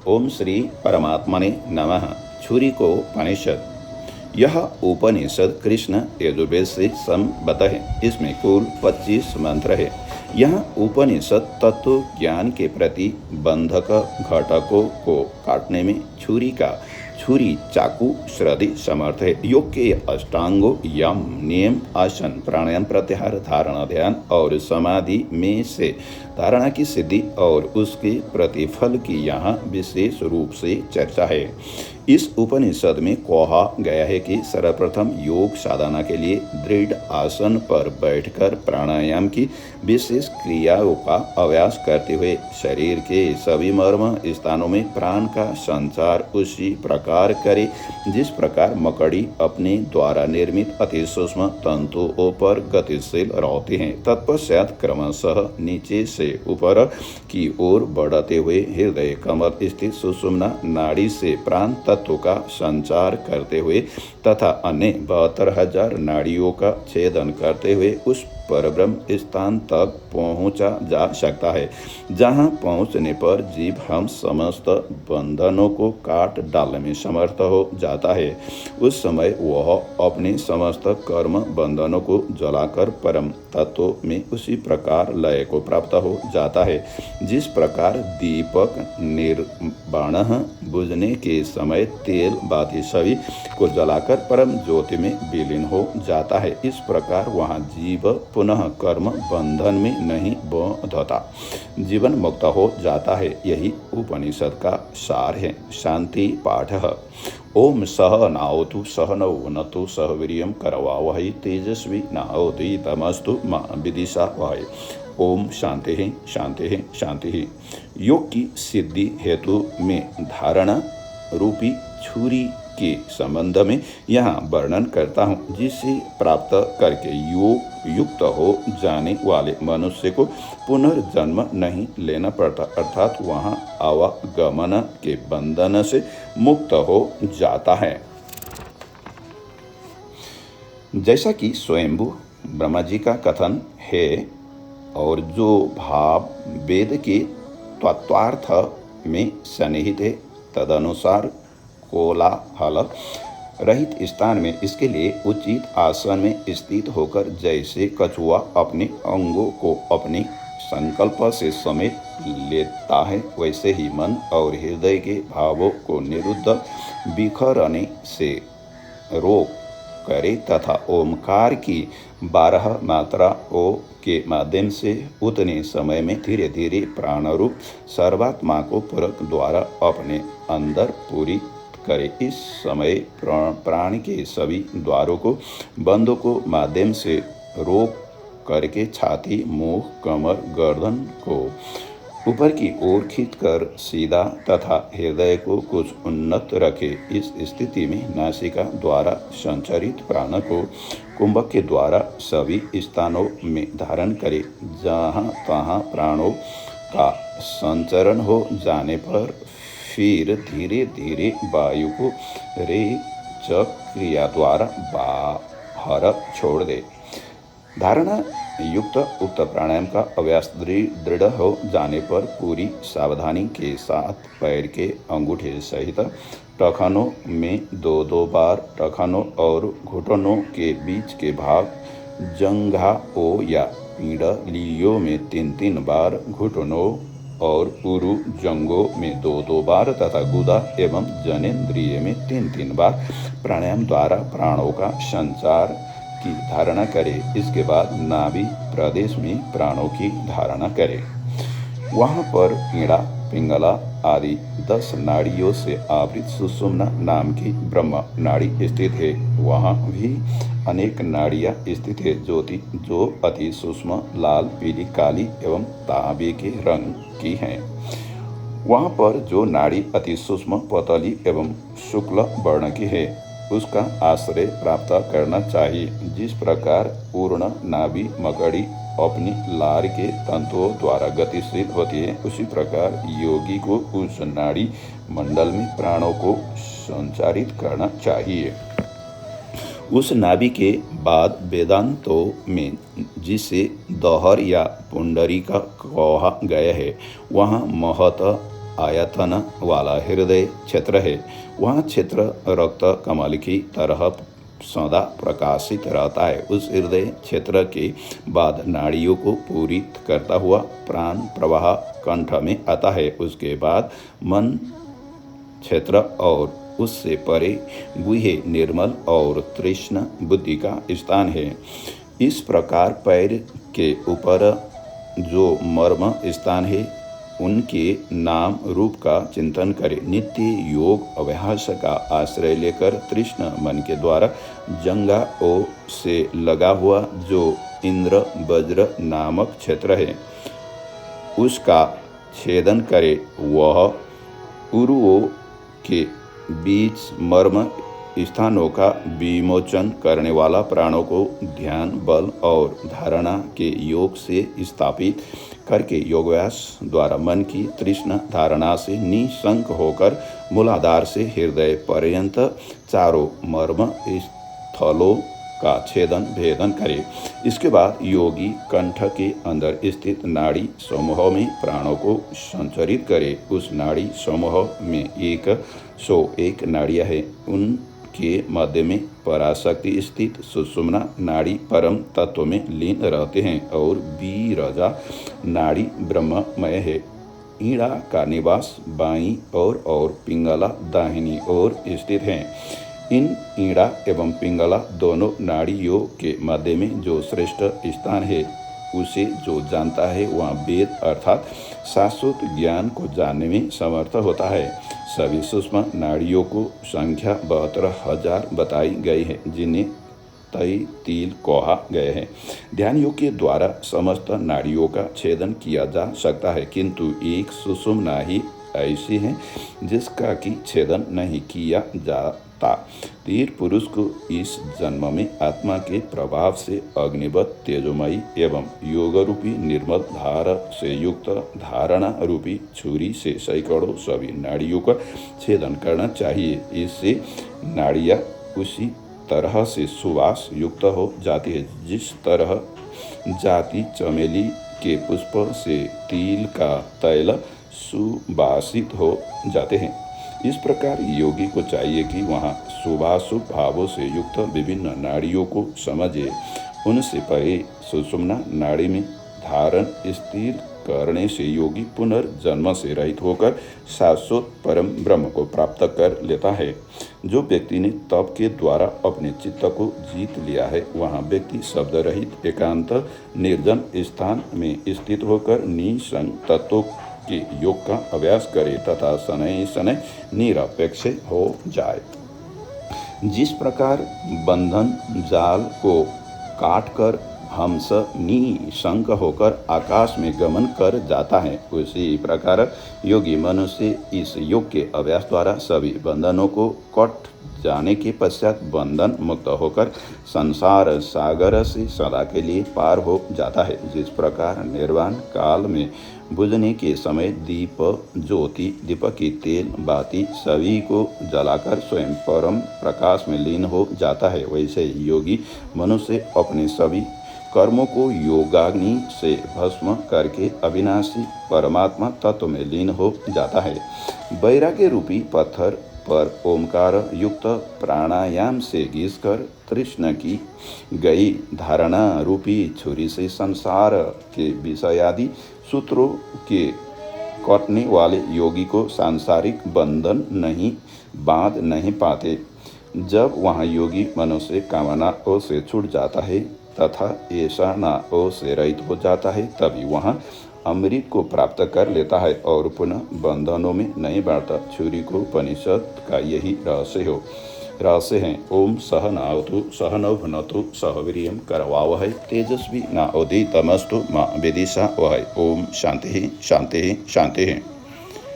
ओम श्री परमात्मने नमः। छुरी को उपनिषद। यह उपनिषद कृष्ण यजुर्वेद से संबद्ध है। इसमें कुल 25 मंत्र है। यह उपनिषद तत्व ज्ञान के प्रति बंधक घटकों को काटने में छुरी चाकू श्रद्धि समर्थ है। योग के अष्टांगों यम नियम आसन प्राणायाम प्रत्याहार धारणा ध्यान और समाधि में से धारणा की सिद्धि और उसके प्रतिफल की यहाँ विशेष रूप से चर्चा है। इस उपनिषद में कहा गया है कि सर्वप्रथम योग साधना के लिए दृढ़ आसन पर बैठकर प्राणायाम की विशेष क्रियाओं का अभ्यास करते हुए शरीर के सभी मर्म स्थानों में प्राण का संचार उसी प्रकार करे जिस प्रकार मकड़ी अपने द्वारा निर्मित अति सूक्ष्म तंतुओं पर गतिशील रहते हैं। तत्पश्चात क्रमशः नीचे से ऊपर की ओर बढ़ते हुए हृदय कमल स्थित सुषुम्ना नाड़ी से प्राण तत्व का संचार करते हुए तथा अन्य 72,000 नाड़ियों का छेदन करते हुए उस परब्रह्म स्थान तक पहुंचा जा सकता है, जहां पहुंचने पर जीव हम समस्त बंधनों को काट डालने में समर्थ हो जाता है। उस समय वह अपने समस्त कर्म बंधनों को जलाकर परम तत्व में उसी प्रकार लय को प्राप्त हो जाता है जिस प्रकार दीपक निर्वाण बुझने के समय तेल बाती सभी को जलाकर परम ज्योति में विलीन हो जाता है। इस प्रकार वहाँ जीव पुनः कर्म बंधन में नहीं बंधता, जीवन मुक्त हो जाता है। यही उपनिषद का सार है। शांति पाठ। ओम सह नावतु सहनौ वनतु सह वीर्यं करवावहै तेजस्वी नावधीतमस्तु मा विद्विषावहै। ओम शांति है शांति है शांति है। योग की सिद्धि हेतु में धारणा रूपी छुरी के संबंध में यहाँ वर्णन करता हूँ, जिसे प्राप्त करके योग युक्त हो जाने वाले मनुष्य को पुनर्जन्म नहीं लेना पड़ता, अर्थात वहाँ आवागमन के बंधन से मुक्त हो जाता है। जैसा कि स्वयंभू ब्रह्मा जी का कथन है और जो भाव वेद के तत्वार्थ में सन्निहित है, तदनुसार कोलाहल रहित स्थान में इसके लिए उचित आसन में स्थित होकर जैसे कछुआ अपने अंगों को अपने संकल्प से समेट लेता है, वैसे ही मन और हृदय के भावों को निरुद्ध बिखरने से रोक करे तथा ओमकार की 12 मात्राओं के माध्यम से उतने समय में धीरे धीरे प्राणरूप सर्वात्मा को पूरक द्वारा अपने अंदर पूरी करे। इस समय प्राण के सभी द्वारों को बंधों को माध्यम से रोक करके छाती मुंह कमर गर्दन को ऊपर की ओर खींचकर सीधा तथा हृदय को कुछ उन्नत रखे। इस स्थिति में नासिका द्वारा संचरित प्राण को कुंभक के द्वारा सभी स्थानों में धारण करे। जहाँ तहाँ प्राणों का संचरण हो जाने पर फिर धीरे धीरे वायु को रेचक क्रिया द्वारा बाहर छोड़ दे। धारणा युक्त उक्त प्राणायाम का अभ्यास दृढ़ हो जाने पर पूरी सावधानी के साथ पैर के अंगूठे सहित टखनों में 2-2 बार, टखनों और घुटनों के बीच के भाग जंघाओं या पीढ़लियों में 3-3 बार, घुटनों और उरु जंघों में 2-2 बार तथा गुदा एवं जनेंद्रिय में 3-3 बार प्राणायाम द्वारा प्राणों का संचार की धारणा करे। इसके बाद नाभि प्रदेश में प्राणों की धारणा करे। वहाँ पर पीड़ा पिंगला आदि 10 नाड़ियों से आवृत सुषुम्ना नाम की ब्रह्म नाड़ी स्थित है। वहाँ भी अनेक नाड़ियाँ स्थित है जो अति सूक्ष्म लाल पीली काली एवं तांबे के रंग की हैं। वहाँ पर जो नाड़ी अति सूक्ष्म पतली एवं शुक्ल वर्ण की है उसका आश्रय प्राप्त करना चाहिए। जिस प्रकार पूर्ण नाभि मकड़ी अपनी लार के तंतुओं द्वारा गतिशील होती है, उसी प्रकार योगी को उस नाड़ी मंडल में प्राणों को संचारित करना चाहिए। उस नाभि के बाद वेदांतों में जिसे दहर या पुंडरीक कहा गया है, वहाँ महत आयतन वाला हृदय क्षेत्र है। वह क्षेत्र रक्त कमल की तरह सदा प्रकाशित रहता है। उस हृदय क्षेत्र के बाद नाड़ियों को पूरित करता हुआ प्राण प्रवाह कंठ में आता है। उसके बाद मन क्षेत्र और उससे परे गुहे निर्मल और तृष्ण बुद्धि का स्थान है। इस प्रकार पैर के ऊपर जो मर्म स्थान है उनके नाम रूप का चिंतन करें। नित्य योग अभ्यास का आश्रय लेकर तृष्ण मन के द्वारा जंगा ओ से लगा हुआ जो इंद्र वज्र नामक क्षेत्र है उसका छेदन करे। वह उरुओं के बीच मर्म स्थानों का विमोचन करने वाला प्राणों को ध्यान बल और धारणा के योग से स्थापित करके योगाभ्यास द्वारा मन की तृष्ण धारणा से निशंक होकर मूलाधार से हृदय पर्यंत चारों मर्म स्थलों का छेदन भेदन करे। इसके बाद योगी कंठ के अंदर स्थित नाड़ी समूह में प्राणों को संचरित करे। उस नाड़ी समूह में 101 नाड़ियां हैं। उनके मध्य में पराशक्ति स्थित सुषुम्ना नाड़ी परम तत्व में लीन रहते हैं और बीरजा नाड़ी ब्रह्ममय है। ईड़ा का निवास बाईं ओर और पिंगला दाहिनी ओर स्थित है। इन ईड़ा एवं पिंगला दोनों नाड़ियों के मध्य में जो श्रेष्ठ स्थान है उसे जो जानता है वह वेद अर्थात शाश्वत ज्ञान को जानने में समर्थ होता है। सभी सूक्ष्म नाड़ियों को संख्या 72,000 बताई गई है जिन्हें तय तिल कहा गए हैं। ध्यान योग के द्वारा समस्त नाड़ियों का छेदन किया जा सकता है किंतु एक सुषुम्ना ही ऐसी है जिसका की छेदन नहीं किया जाता। तीर पुरुष को इस जन्म में आत्मा के प्रभाव से अग्निवत तेजोमयी एवं योग रूपी निर्मल धार से युक्त धारणा रूपी छुरी से सैकड़ों सभी नाड़ियों का छेदन करना चाहिए। इससे नाड़ियाँ उसी तरह से सुवास युक्त हो जाती है जिस तरह जाति चमेली के पुष्प से तिल का तैल सुवासित हो जाते हैं। इस प्रकार योगी को चाहिए कि वहाँ शुभाशुभ भावों से युक्त विभिन्न नाड़ियों को समझे। उनसे परे सुषुम्ना नाड़ी में धारण स्थिर करने से योगी पुनर्जन्म से रहित होकर शाश्वत परम ब्रह्म को प्राप्त कर लेता है। जो व्यक्ति ने तप के द्वारा अपने चित्त को जीत लिया है वहाँ व्यक्ति शब्द रहित एकांत निर्जन स्थान में स्थित होकर निसंग तत्वों के योग का अभ्यास करे तथा शनै शनै निरपेक्ष हो जाए। जिस प्रकार बंधन जाल को काटकर हंस निशंक होकर आकाश में गमन कर जाता है उसी प्रकार योगी मनुष्य इस योग के अभ्यास द्वारा सभी बंधनों को कट जाने के पश्चात बंधन मुक्त होकर संसार सागर से सदा के लिए पार हो जाता है। जिस प्रकार निर्वाण काल में बुझने के समय दीप ज्योति दीपक की तेल बाती सभी को जलाकर स्वयं परम प्रकाश में लीन हो जाता है वैसे योगी मनुष्य अपने सभी कर्मों को योगाग्नि से भस्म करके अविनाशी परमात्मा तत्व में लीन हो जाता है। वैराग्य रूपी पत्थर पर ओमकार युक्त प्राणायाम से घिसकर तृष्ण की गई धारणा रूपी छुरी से संसार के विषयादि सूत्रों के कटने वाले योगी को सांसारिक बंधन नहीं बांध नहीं पाते। जब वहाँ योगी मनुष्य कामनाओं से छूट जाता है तथा ऐसानाओं से रहित हो जाता है तभी वहाँ अमृत को प्राप्त कर लेता है और पुनः बंधनों में नहीं बढ़ता। छुरी को उपनिषद का यही रहस्य है। ओम सहनावतु सहनौ भुनक्तु सह वीर्यं करवावहै तेजस्वी नावधीतमस्तु मा विद्विषावहै। ओम शांति शांति शांति।